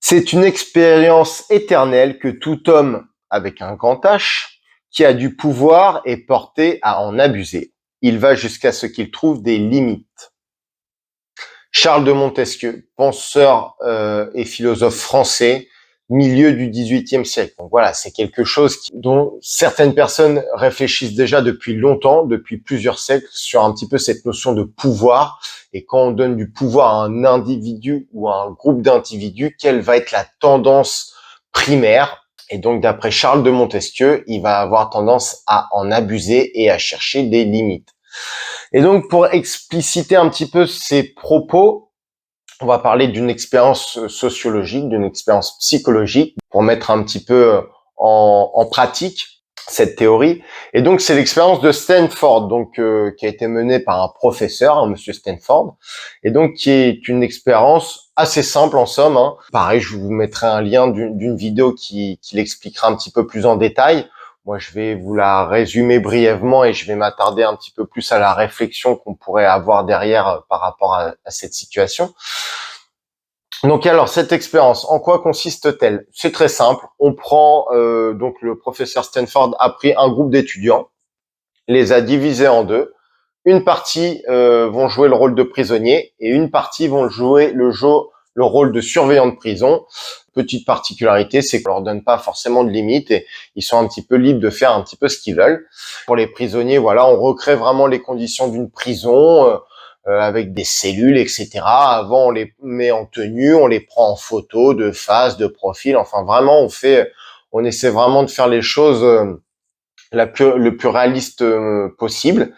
C'est une expérience éternelle que tout homme avec un grand H qui a du pouvoir est porté à en abuser. Il va jusqu'à ce qu'il trouve des limites. Charles de Montesquieu, penseur et philosophe français, milieu du XVIIIe siècle. Donc voilà, c'est quelque chose dont certaines personnes réfléchissent déjà depuis longtemps, depuis plusieurs siècles, sur un petit peu cette notion de pouvoir. Et quand on donne du pouvoir à un individu ou à un groupe d'individus, quelle va être la tendance primaire? Et donc, d'après Charles de Montesquieu, il va avoir tendance à en abuser et à chercher des limites. Et donc, pour expliciter un petit peu ces propos, on va parler d'une expérience sociologique, d'une expérience psychologique, pour mettre un petit peu en pratique cette théorie. Et donc, c'est l'expérience de Stanford, donc qui a été menée par un professeur, monsieur Stanford, et donc qui est une expérience assez simple en somme. Pareil, je vous mettrai un lien d'une vidéo qui l'expliquera un petit peu plus en détail. Moi, je vais vous la résumer brièvement et je vais m'attarder un petit peu plus à la réflexion qu'on pourrait avoir derrière par rapport à cette situation. Donc alors, cette expérience, en quoi consiste-t-elle? C'est très simple. On prend, donc le professeur Stanford a pris un groupe d'étudiants, les a divisés en deux. Une partie vont jouer le rôle de prisonnier et une partie vont jouer le rôle de surveillant de prison. Petite particularité, c'est qu'on leur donne pas forcément de limites et ils sont un petit peu libres de faire un petit peu ce qu'ils veulent. Pour les prisonniers, voilà, on recrée vraiment les conditions d'une prison avec des cellules, etc. Avant, on les met en tenue, on les prend en photo, de face, de profil. Enfin, vraiment, on essaie vraiment de faire les choses le plus réaliste possible.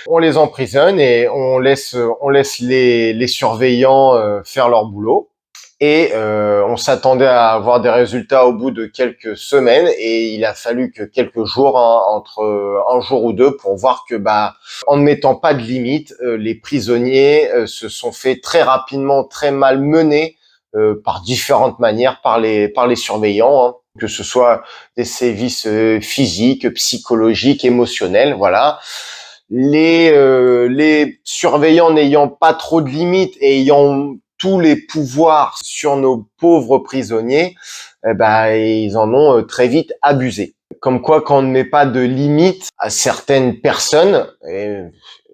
On les emprisonne et on laisse les surveillants faire leur boulot. Et on s'attendait à avoir des résultats au bout de quelques semaines et il a fallu que quelques jours, entre un jour ou deux, pour voir que en ne mettant pas de limite, les prisonniers se sont fait très rapidement très mal mener par différentes manières par les surveillants, que ce soit des sévices physiques, psychologiques, émotionnels, voilà. Les surveillants n'ayant pas trop de limites et ayant tous les pouvoirs sur nos pauvres prisonniers, ils en ont très vite abusé. Comme quoi, quand on ne met pas de limites à certaines personnes, et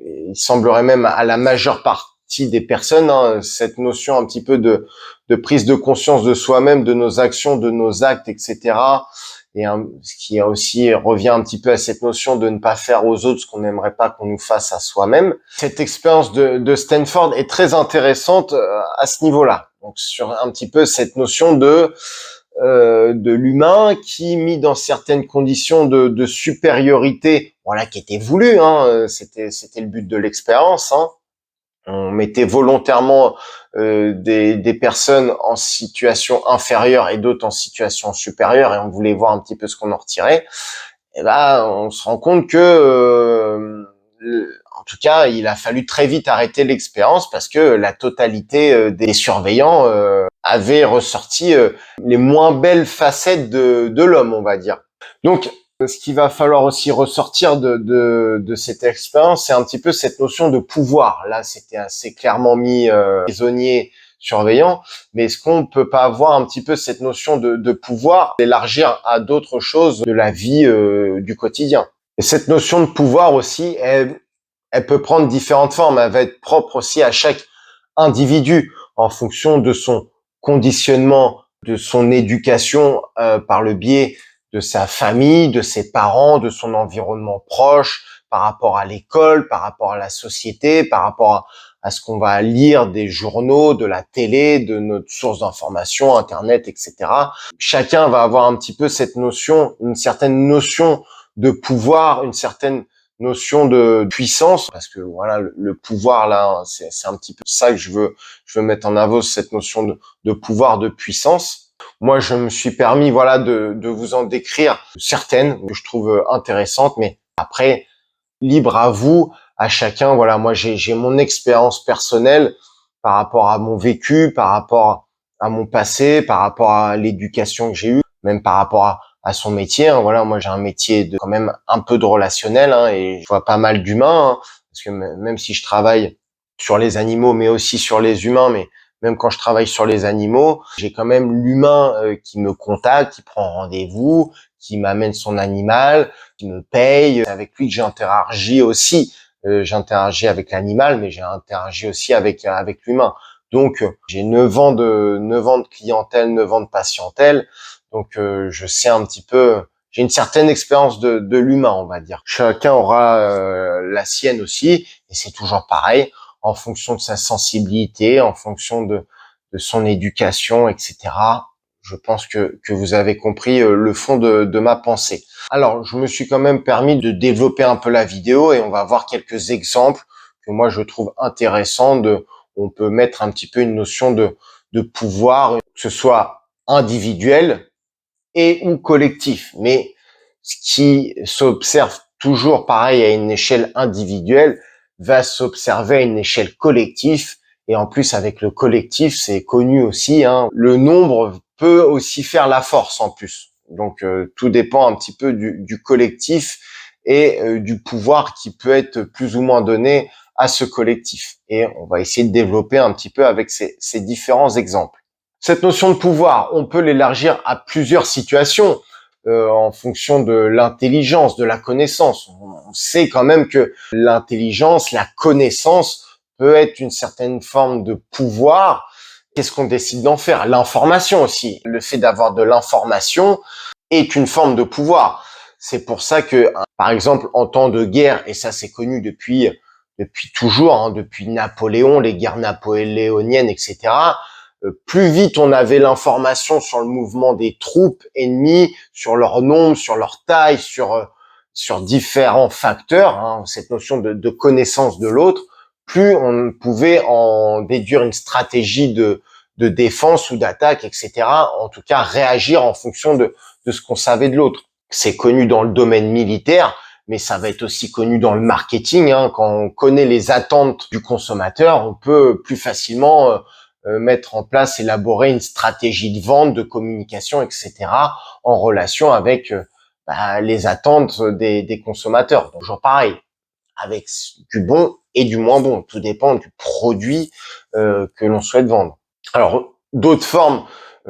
il semblerait même à la majeure partie des personnes, cette notion un petit peu de prise de conscience de soi-même, de nos actions, de nos actes, etc. Et ce qui aussi revient un petit peu à cette notion de ne pas faire aux autres ce qu'on n'aimerait pas qu'on nous fasse à soi-même. Cette expérience de Stanford est très intéressante à ce niveau-là. Donc sur un petit peu cette notion de l'humain qui, mis dans certaines conditions de supériorité, voilà, qui était voulu, c'était le but de l'expérience. On mettait volontairement des personnes en situation inférieure et d'autres en situation supérieure et on voulait voir un petit peu ce qu'on en retirait. Et on se rend compte que en tout cas, il a fallu très vite arrêter l'expérience parce que la totalité des surveillants avait ressorti les moins belles facettes de l'homme, on va dire. Donc, ce qu'il va falloir aussi ressortir de cette expérience, c'est un petit peu cette notion de pouvoir. Là, c'était assez clairement mis prisonnier, surveillant, mais est-ce qu'on peut pas avoir un petit peu cette notion de pouvoir, d'élargir à d'autres choses de la vie du quotidien? Et cette notion de pouvoir aussi, elle peut prendre différentes formes. Elle va être propre aussi à chaque individu en fonction de son conditionnement, de son éducation par le biais de sa famille, de ses parents, de son environnement proche, par rapport à l'école, par rapport à la société, par rapport à ce qu'on va lire des journaux, de la télé, de notre source d'information, Internet, etc. Chacun va avoir un petit peu cette notion, une certaine notion de pouvoir, une certaine notion de puissance, parce que voilà, le pouvoir là, c'est un petit peu ça que je veux mettre en avant, cette notion de pouvoir, de puissance. Moi, je me suis permis, voilà, de vous en décrire certaines que je trouve intéressantes, mais après, libre à vous, à chacun. Voilà, moi, j'ai mon expérience personnelle par rapport à mon vécu, par rapport à mon passé, par rapport à l'éducation que j'ai eue, même par rapport à son métier. Voilà, moi, j'ai un métier de quand même un peu de relationnel et je vois pas mal d'humains, parce que même si je travaille sur les animaux, mais aussi sur les humains, mais Même quand je travaille sur les animaux, j'ai quand même l'humain qui me contacte, qui prend rendez-vous, qui m'amène son animal, qui me paye. C'est avec lui que j'interagis aussi. J'interagis avec l'animal, mais j'ai interagi aussi avec l'humain. Donc, j'ai 9 ans de clientèle, 9 ans de patientèle. Donc, je sais un petit peu, j'ai une certaine expérience de l'humain, on va dire. Chacun aura la sienne aussi, et c'est toujours pareil, en fonction de sa sensibilité, en fonction de son éducation, etc. Je pense que vous avez compris le fond de ma pensée. Alors, je me suis quand même permis de développer un peu la vidéo et on va voir quelques exemples que moi je trouve intéressants. On peut mettre un petit peu une notion de pouvoir, que ce soit individuel et ou collectif. Mais ce qui s'observe toujours pareil à une échelle individuelle va s'observer à une échelle collective. Et en plus, avec le collectif, c'est connu aussi, hein, le nombre peut aussi faire la force en plus. Donc, tout dépend un petit peu du collectif et du pouvoir qui peut être plus ou moins donné à ce collectif. Et on va essayer de développer un petit peu avec ces différents exemples. Cette notion de pouvoir, on peut l'élargir à plusieurs situations en fonction de l'intelligence, de la connaissance. On sait quand même que l'intelligence, la connaissance peut être une certaine forme de pouvoir. Qu'est-ce qu'on décide d'en faire? L'information aussi. Le fait d'avoir de l'information est une forme de pouvoir. C'est pour ça que, par exemple, en temps de guerre, et ça c'est connu depuis toujours, hein, depuis Napoléon, les guerres napoléoniennes, etc., plus vite on avait l'information sur le mouvement des troupes ennemies, sur leur nombre, sur leur taille, sur différents facteurs, hein, cette notion de connaissance de l'autre, plus on pouvait en déduire une stratégie de défense ou d'attaque, etc. En tout cas, réagir en fonction de ce qu'on savait de l'autre. C'est connu dans le domaine militaire, mais ça va être aussi connu dans le marketing, hein. Quand on connaît les attentes du consommateur, on peut plus facilement mettre en place, élaborer une stratégie de vente, de communication, etc. en relation avec les attentes des consommateurs. Donc, toujours pareil, avec du bon et du moins bon. Tout dépend du produit que l'on souhaite vendre. Alors, d'autres formes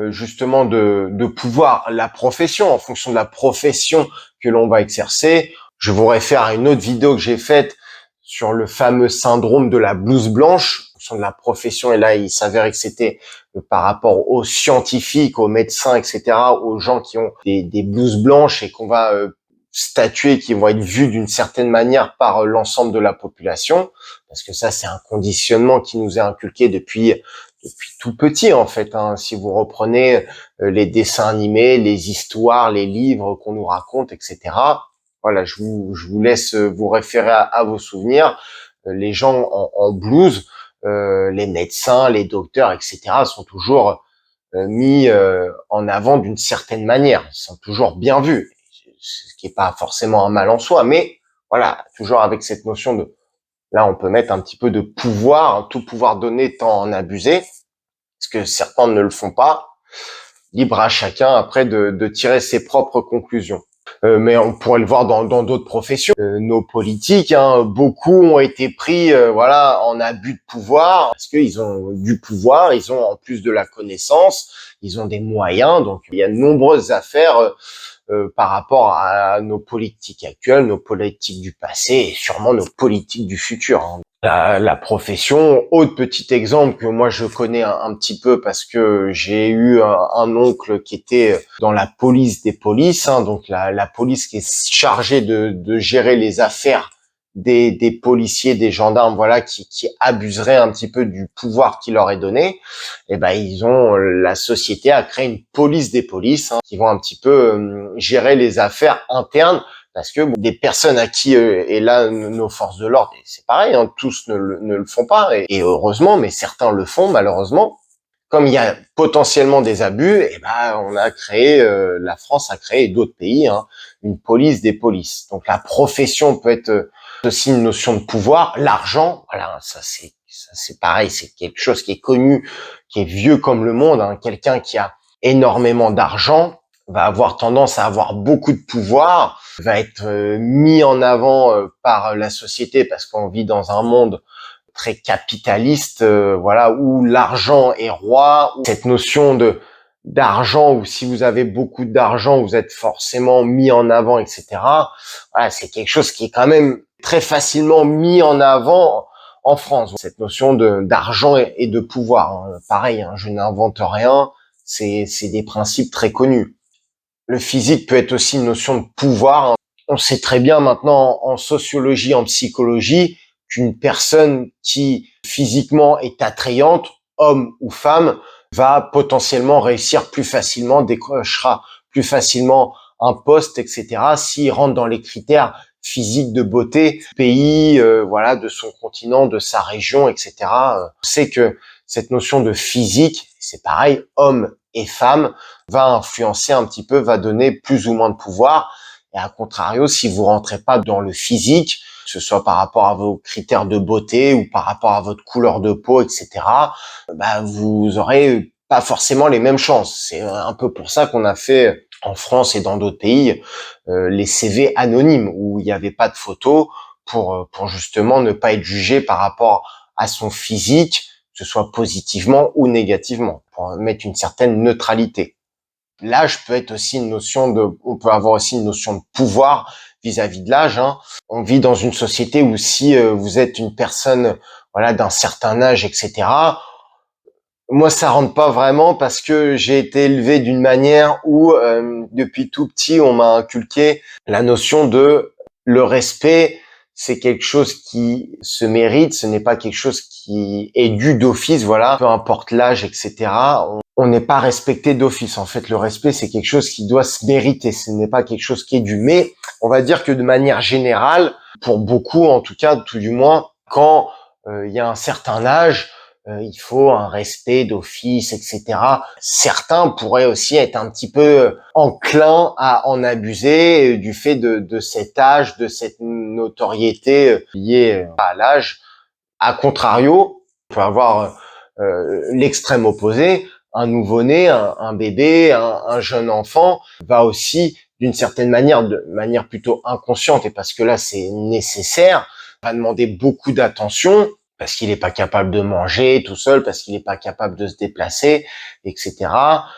justement de pouvoir, la profession, en fonction de la profession que l'on va exercer. Je vous réfère à une autre vidéo que j'ai faite sur le fameux syndrome de la blouse blanche, en fonction de la profession. Et là, il s'avérait que c'était par rapport aux scientifiques, aux médecins, etc., aux gens qui ont des blouses blanches et qu'on va statuer, qui vont être vus d'une certaine manière par l'ensemble de la population. Parce que ça, c'est un conditionnement qui nous est inculqué depuis tout petit, en fait, hein. Si vous reprenez les dessins animés, les histoires, les livres qu'on nous raconte, etc. Voilà, je vous laisse vous référer à vos souvenirs. Les gens en blouse, les médecins, les docteurs, etc. sont toujours mis en avant d'une certaine manière. Ils sont toujours bien vus, ce qui est pas forcément un mal en soi, mais voilà, toujours avec cette notion de, là, on peut mettre un petit peu de pouvoir, tout pouvoir donné tant en abuser, parce que certains ne le font pas. Libre à chacun après de tirer ses propres conclusions. Mais on pourrait le voir dans d'autres professions. Nos politiques, hein, beaucoup ont été pris, voilà, en abus de pouvoir parce qu'ils ont du pouvoir, ils ont en plus de la connaissance, ils ont des moyens. Donc il y a de nombreuses affaires par rapport à nos politiques actuelles, nos politiques du passé et sûrement nos politiques du futur, hein. La profession, autre petit exemple que moi je connais un petit peu parce que j'ai eu un oncle qui était dans la police des polices, hein, donc la police qui est chargée de gérer les affaires des policiers, des gendarmes, voilà, qui abuseraient un petit peu du pouvoir qui leur est donné. Et ben la société a créé une police des polices, hein, qui vont un petit peu gérer les affaires internes. Parce que des personnes à qui et là nos forces de l'ordre, c'est pareil, hein, tous ne le font pas et heureusement, mais certains le font malheureusement. Comme il y a potentiellement des abus, et ben on a créé, la France a créé, et d'autres pays, hein, une police des polices. Donc la profession peut être aussi une notion de pouvoir. L'argent, voilà, ça c'est pareil, c'est quelque chose qui est connu, qui est vieux comme le monde, hein. Quelqu'un qui a énormément d'argent va avoir tendance à avoir beaucoup de pouvoir, va être mis en avant par la société parce qu'on vit dans un monde très capitaliste, voilà, où l'argent est roi, où cette notion d'argent, ou si vous avez beaucoup d'argent, vous êtes forcément mis en avant, etc. Voilà, c'est quelque chose qui est quand même très facilement mis en avant en France. Cette notion d'argent et de pouvoir. Hein. Pareil, hein, je n'invente rien. C'est des principes très connus. Le physique peut être aussi une notion de pouvoir. Hein. On sait très bien maintenant en sociologie, en psychologie, qu'une personne qui physiquement est attrayante, homme ou femme, va potentiellement réussir plus facilement, décrochera plus facilement un poste, etc. s'il rentre dans les critères physiques de beauté, pays, voilà, de son continent, de sa région, etc. On sait que cette notion de physique, c'est pareil, homme et femme, va influencer un petit peu, va donner plus ou moins de pouvoir. Et à contrario, si vous rentrez pas dans le physique, que ce soit par rapport à vos critères de beauté ou par rapport à votre couleur de peau, etc., bah, vous aurez pas forcément les mêmes chances. C'est un peu pour ça qu'on a fait en France et dans d'autres pays les CV anonymes où il n'y avait pas de photo pour justement ne pas être jugé par rapport à son physique, que ce soit positivement ou négativement, pour mettre une certaine neutralité. L'âge peut être aussi on peut avoir aussi une notion de pouvoir vis-à-vis de l'âge. Hein. On vit dans une société où si vous êtes une personne, voilà, d'un certain âge, etc. Moi, ça rentre pas vraiment parce que j'ai été élevé d'une manière où, depuis tout petit, on m'a inculqué la notion de le respect. C'est quelque chose qui se mérite. Ce n'est pas quelque chose qui est dû d'office. Voilà, peu importe l'âge, etc. On n'est pas respecté d'office. En fait, le respect, c'est quelque chose qui doit se mériter. Ce n'est pas quelque chose qui est dû. Mais on va dire que de manière générale, pour beaucoup, en tout cas, tout du moins, quand il y a un certain âge, il faut un respect d'office, etc. Certains pourraient aussi être un petit peu enclins à en abuser du fait de cet âge, de cette notoriété liée à l'âge. A contrario, on peut avoir l'extrême opposé, un nouveau-né, un bébé, un jeune enfant va aussi, d'une certaine manière, de manière plutôt inconsciente, et parce que là c'est nécessaire, va demander beaucoup d'attention, parce qu'il n'est pas capable de manger tout seul, parce qu'il n'est pas capable de se déplacer, etc.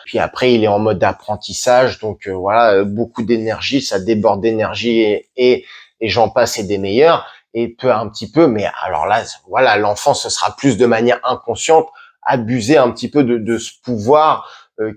Puis après, il est en mode d'apprentissage, donc voilà, beaucoup d'énergie, ça déborde d'énergie et j'en passe et des meilleurs. Et peut un petit peu, mais alors là, voilà, l'enfant, ce sera plus de manière inconsciente, abuser un petit peu de ce pouvoir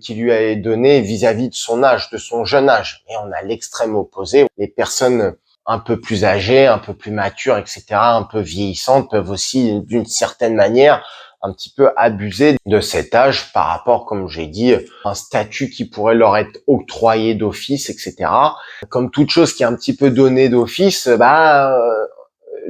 qui lui a été donné vis-à-vis de son âge, de son jeune âge. Et on a l'extrême opposé. Les personnes un peu plus âgées, un peu plus matures, etc., un peu vieillissantes, peuvent aussi, d'une certaine manière, un petit peu abuser de cet âge par rapport, comme j'ai dit, un statut qui pourrait leur être octroyé d'office, etc. Comme toute chose qui est un petit peu donnée d'office,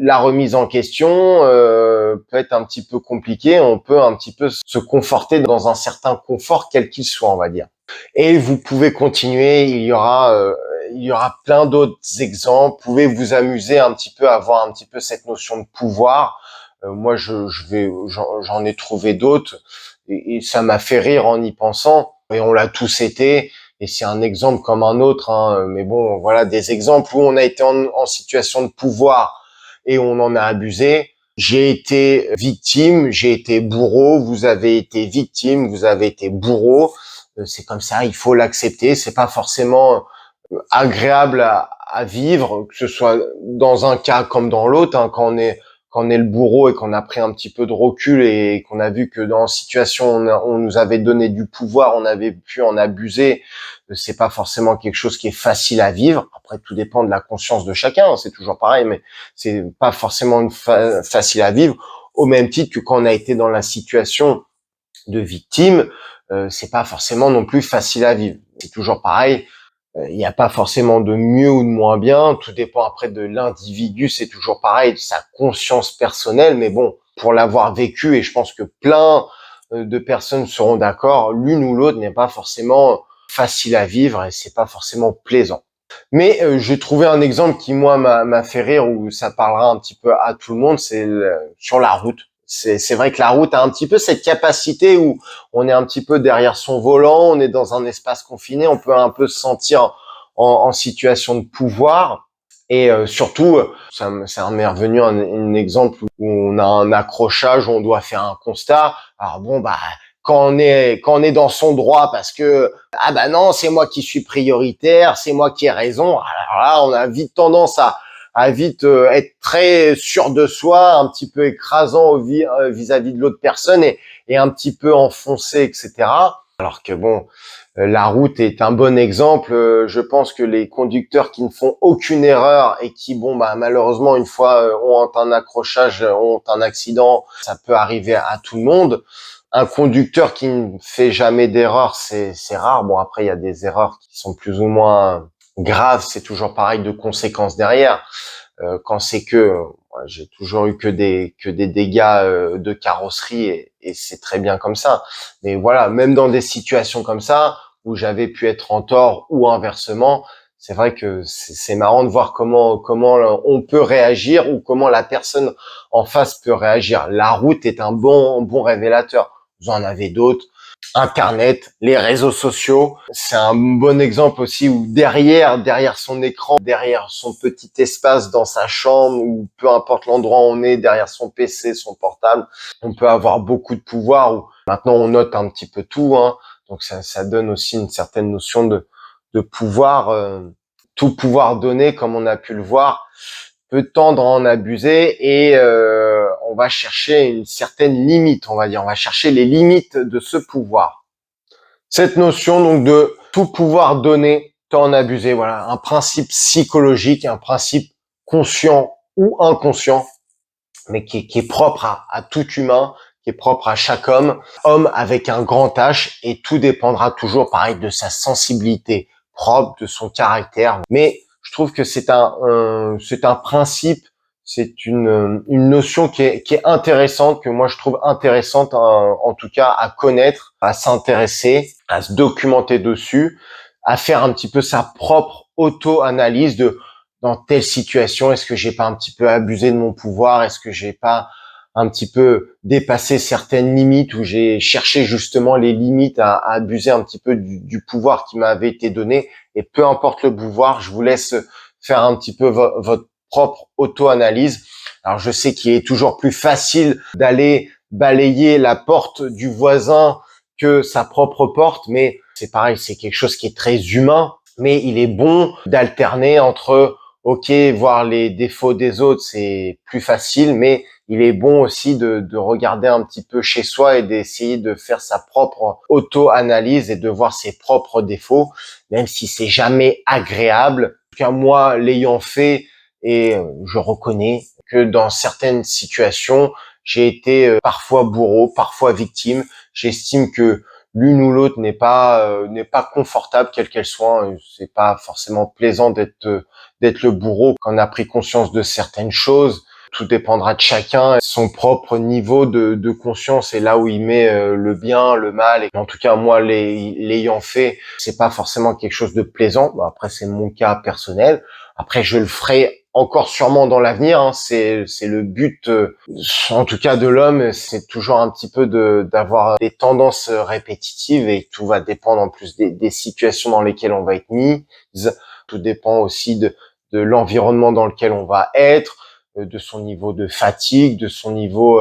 la remise en question peut être un petit peu compliquée. On peut un petit peu se conforter dans un certain confort, quel qu'il soit, on va dire. Et vous pouvez continuer. Il y aura plein d'autres exemples. Vous pouvez vous amuser un petit peu, avoir un petit peu cette notion de pouvoir. Moi, j'en ai trouvé d'autres et ça m'a fait rire en y pensant. Et on l'a tous été. Et c'est un exemple comme un autre. Hein. Mais bon, voilà des exemples où on a été en situation de pouvoir et on en a abusé. J'ai été victime, j'ai été bourreau, vous avez été victime, vous avez été bourreau. C'est comme ça, il faut l'accepter. C'est pas forcément agréable à vivre, que ce soit dans un cas comme dans l'autre. Hein, quand on est le bourreau et qu'on a pris un petit peu de recul et qu'on a vu que dans la situation on nous avait donné du pouvoir, on avait pu en abuser, c'est pas forcément quelque chose qui est facile à vivre. Après, tout dépend de la conscience de chacun, hein, c'est toujours pareil, mais c'est pas forcément facile à vivre. Au même titre que quand on a été dans la situation de victime, c'est pas forcément non plus facile à vivre. C'est toujours pareil. Il n'y a pas forcément de mieux ou de moins bien, tout dépend après de l'individu, c'est toujours pareil, de sa conscience personnelle, mais bon, pour l'avoir vécu, et je pense que plein de personnes seront d'accord, l'une ou l'autre n'est pas forcément facile à vivre et c'est pas forcément plaisant. Mais j'ai trouvé un exemple qui moi m'a fait rire, où ça parlera un petit peu à tout le monde, c'est sur la route. C'est vrai que la route a un petit peu cette capacité où on est un petit peu derrière son volant, on est dans un espace confiné, on peut un peu se sentir en situation de pouvoir. Et surtout, ça m'est revenu un exemple où on a un accrochage, où on doit faire un constat. Alors bon, bah quand on est dans son droit, parce que ah bah non, c'est moi qui suis prioritaire, c'est moi qui ai raison. Alors là, on a vite tendance à vite être très sûr de soi, un petit peu écrasant vis-à-vis de l'autre personne et un petit peu enfoncé, etc. Alors que bon, la route est un bon exemple. Je pense que les conducteurs qui ne font aucune erreur et qui, bon, bah, malheureusement, une fois ont un accrochage, ont un accident, ça peut arriver à tout le monde. Un conducteur qui ne fait jamais d'erreur, c'est rare. Bon, après, il y a des erreurs qui sont plus ou moins graves. C'est toujours pareil de conséquences derrière. Quand c'est que ouais, j'ai toujours eu que des dégâts de carrosserie et c'est très bien comme ça. Mais voilà, même dans des situations comme ça où j'avais pu être en tort ou inversement, c'est vrai que c'est marrant de voir comment on peut réagir ou comment la personne en face peut réagir. La route est un bon révélateur. Vous en avez d'autres. Internet, les réseaux sociaux, c'est un bon exemple aussi où derrière son écran, derrière son petit espace dans sa chambre ou peu importe l'endroit où on est, derrière son PC, son portable, on peut avoir beaucoup de pouvoir. Où maintenant on note un petit peu tout, hein, donc ça donne aussi une certaine notion de pouvoir, tout pouvoir donné comme on a pu le voir peut tendre à en abuser et on va chercher une certaine limite, on va dire. On va chercher les limites de ce pouvoir. Cette notion donc de tout pouvoir donner, tend à en abuser, voilà, un principe psychologique, un principe conscient ou inconscient, mais qui est propre à tout humain, qui est propre à chaque homme avec un grand H, et tout dépendra toujours, pareil, de sa sensibilité propre, de son caractère. Mais je trouve que c'est un principe, c'est une notion qui est intéressante, que moi je trouve intéressante en tout cas à connaître, à s'intéresser, à se documenter dessus, à faire un petit peu sa propre auto-analyse de dans telle situation, est-ce que j'ai pas un petit peu abusé de mon pouvoir? Est-ce que j'ai pas un petit peu dépassé certaines limites où j'ai cherché justement les limites à abuser un petit peu du pouvoir qui m'avait été donné? Et peu importe le pouvoir, je vous laisse faire un petit peu votre propre auto-analyse. Alors je sais qu'il est toujours plus facile d'aller balayer la porte du voisin que sa propre porte, mais c'est pareil, c'est quelque chose qui est très humain, mais il est bon d'alterner entre ok, voir les défauts des autres, c'est plus facile, mais il est bon aussi de regarder un petit peu chez soi et d'essayer de faire sa propre auto-analyse et de voir ses propres défauts, même si c'est jamais agréable. En tout cas, moi, l'ayant fait, et je reconnais que dans certaines situations, j'ai été parfois bourreau, parfois victime. J'estime que l'une ou l'autre n'est pas confortable, quelle qu'elle soit. C'est pas forcément plaisant d'être le bourreau quand on a pris conscience de certaines choses. Tout dépendra de chacun, son propre niveau de conscience et là où il met le bien, le mal. Et en tout cas, moi, l'ayant fait, c'est pas forcément quelque chose de plaisant. Bon, après, c'est mon cas personnel. Après, je le ferai encore sûrement dans l'avenir. Hein. C'est le but, en tout cas de l'homme, c'est toujours un petit peu d'avoir des tendances répétitives et tout va dépendre en plus des situations dans lesquelles on va être mis. Tout dépend aussi de l'environnement dans lequel on va être, de son niveau de fatigue, de son niveau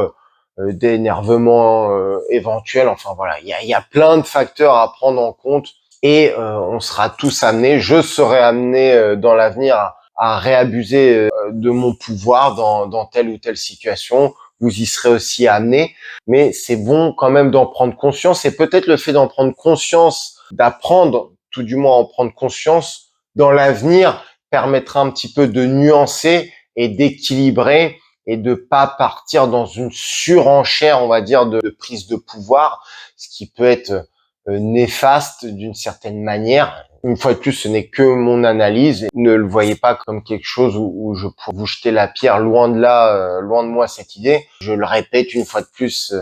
d'énervement éventuel. Enfin voilà, il y a plein de facteurs à prendre en compte et on sera tous amenés, je serai amené dans l'avenir à réabuser de mon pouvoir dans telle ou telle situation. Vous y serez aussi amené, mais c'est bon quand même d'en prendre conscience et peut-être le fait d'en prendre conscience, d'apprendre, tout du moins en prendre conscience dans l'avenir permettra un petit peu de nuancer et d'équilibrer et de pas partir dans une surenchère, on va dire, de prise de pouvoir, ce qui peut être néfaste d'une certaine manière. Une fois de plus, ce n'est que mon analyse. Ne le voyez pas comme quelque chose où je pourrais vous jeter la pierre. Loin de là, loin de moi cette idée. Je le répète une fois de plus,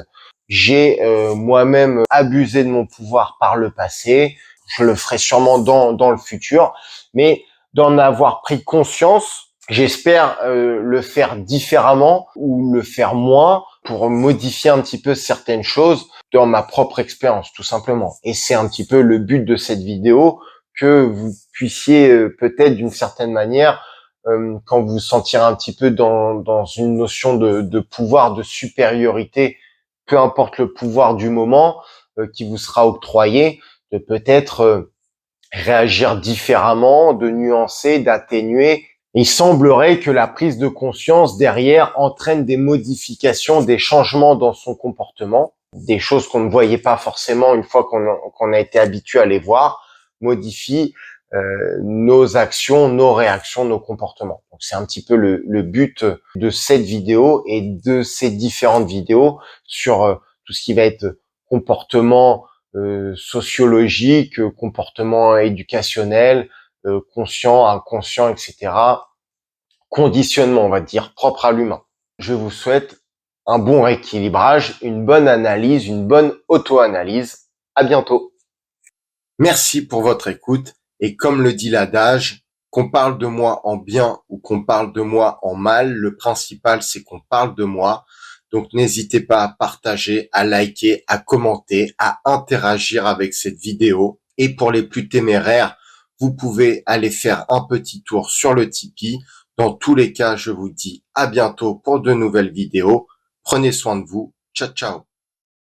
j'ai moi-même abusé de mon pouvoir par le passé. Je le ferai sûrement dans le futur. Mais d'en avoir pris conscience, j'espère le faire différemment ou le faire moins pour modifier un petit peu certaines choses dans ma propre expérience, tout simplement. Et c'est un petit peu le but de cette vidéo, que vous puissiez peut-être d'une certaine manière quand vous vous sentirez un petit peu dans une notion de pouvoir, de supériorité, peu importe le pouvoir du moment qui vous sera octroyé, de peut-être réagir différemment, de nuancer, d'atténuer. Il semblerait que la prise de conscience derrière entraîne des modifications, des changements dans son comportement, des choses qu'on ne voyait pas forcément une fois qu'on a été habitué à les voir, modifie nos actions, nos réactions, nos comportements. Donc c'est un petit peu le but de cette vidéo et de ces différentes vidéos sur tout ce qui va être comportement sociologique, comportement éducationnel, conscient, inconscient, etc. Conditionnement, on va dire, propre à l'humain. Je vous souhaite un bon rééquilibrage, une bonne analyse, une bonne auto-analyse. À bientôt. Merci pour votre écoute et comme le dit l'adage, qu'on parle de moi en bien ou qu'on parle de moi en mal, le principal c'est qu'on parle de moi. Donc n'hésitez pas à partager, à liker, à commenter, à interagir avec cette vidéo. Et pour les plus téméraires, vous pouvez aller faire un petit tour sur le Tipeee. Dans tous les cas, je vous dis à bientôt pour de nouvelles vidéos. Prenez soin de vous. Ciao, ciao.